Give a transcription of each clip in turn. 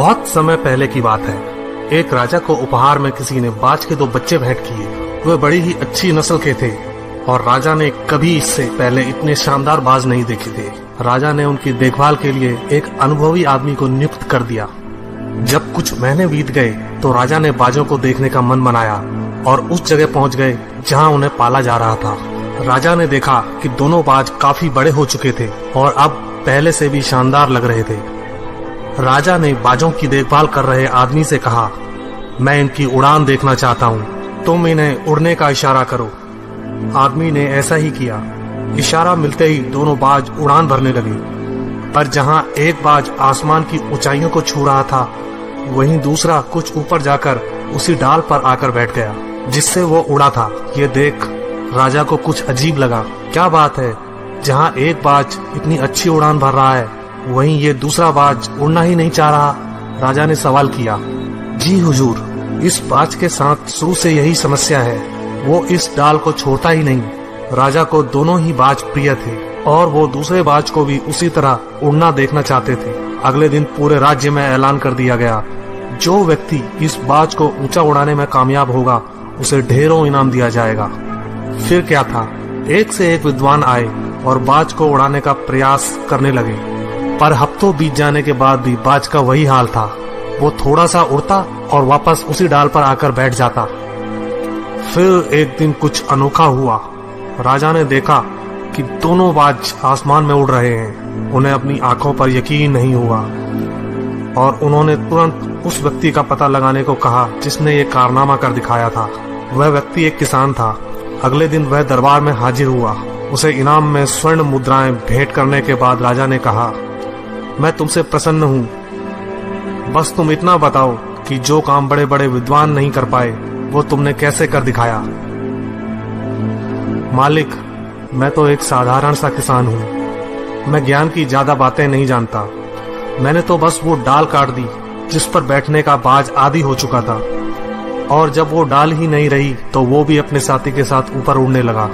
बहुत समय पहले की बात है। एक राजा को उपहार में किसी ने बाज के 2 बच्चे भेंट किए। वे बड़ी ही अच्छी नस्ल के थे और राजा ने कभी इससे पहले इतने शानदार बाज नहीं देखे थे। राजा ने उनकी देखभाल के लिए एक अनुभवी आदमी को नियुक्त कर दिया। जब कुछ महीने बीत गए तो राजा ने बाजों को देखने का मन बनाया और उस जगह पहुंच गए जहां उन्हें पाला जा रहा था। राजा ने देखा कि दोनों बाज काफी बड़े हो चुके थे और अब पहले से भी शानदार लग रहे थे। राजा ने बाजों की देखभाल कर रहे आदमी से कहा, मैं इनकी उड़ान देखना चाहता हूँ, तुम इन्हें उड़ने का इशारा करो। आदमी ने ऐसा ही किया। इशारा मिलते ही दोनों बाज उड़ान भरने लगे, पर जहाँ एक बाज आसमान की ऊंचाइयों को छू रहा था, वहीं दूसरा कुछ ऊपर जाकर उसी डाल पर आकर बैठ गया जिससे वो उड़ा था। ये देख राजा को कुछ अजीब लगा। क्या बात है, जहाँ एक बाज इतनी अच्छी उड़ान भर रहा है, वहीं ये दूसरा बाज उड़ना ही नहीं चाह रहा। राजा ने सवाल किया, जी हुजूर, इस बाज के साथ शुरू से यही समस्या है, वो इस डाल को छोड़ता ही नहीं। राजा को दोनों ही बाज प्रिय थे और वो दूसरे बाज को भी उसी तरह उड़ना देखना चाहते थे। अगले दिन पूरे राज्य में ऐलान कर दिया गया, जो व्यक्ति इस बाज को ऊंचा उड़ाने में कामयाब होगा उसे ढेरों इनाम दिया जाएगा। फिर क्या था, एक से एक विद्वान आए और बाज को उड़ाने का प्रयास करने लगे, पर हफ्तों बीत जाने के बाद भी बाज का वही हाल था। वो थोड़ा सा उड़ता और वापस उसी डाल पर आकर बैठ जाता। फिर एक दिन कुछ अनोखा हुआ। राजा ने देखा कि दोनों बाज आसमान में उड़ रहे हैं। उन्हें अपनी आंखों पर यकीन नहीं हुआ और उन्होंने तुरंत उस व्यक्ति का पता लगाने को कहा जिसने ये कारनामा कर दिखाया था। वह व्यक्ति एक किसान था। अगले दिन वह दरबार में हाजिर हुआ। उसे इनाम में स्वर्ण मुद्राएं भेंट करने के बाद राजा ने कहा, मैं तुमसे प्रसन्न हूँ, बस तुम इतना बताओ कि जो काम बड़े बड़े विद्वान नहीं कर पाए वो तुमने कैसे कर दिखाया। मालिक, मैं तो एक साधारण सा किसान हूँ, मैं ज्ञान की ज्यादा बातें नहीं जानता। मैंने तो बस वो डाल काट दी जिस पर बैठने का बाज आदी हो चुका था, और जब वो डाल ही नहीं रही तो वो भी अपने साथी के साथ ऊपर उड़ने लगा।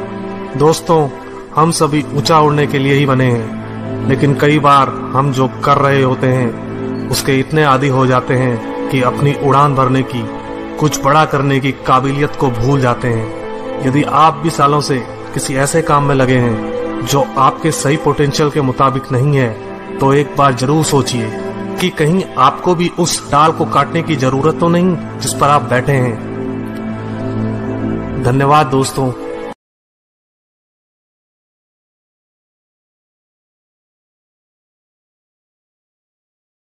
दोस्तों, हम सभी ऊंचा उड़ने के लिए ही बने हैं, लेकिन कई बार हम जो कर रहे होते हैं उसके इतने आदी हो जाते हैं कि अपनी उड़ान भरने की, कुछ बड़ा करने की काबिलियत को भूल जाते हैं। यदि आप भी सालों से किसी ऐसे काम में लगे हैं जो आपके सही पोटेंशियल के मुताबिक नहीं है, तो एक बार जरूर सोचिए कि कहीं आपको भी उस डाल को काटने की जरूरत तो नहीं जिस पर आप बैठे हैं। धन्यवाद दोस्तों।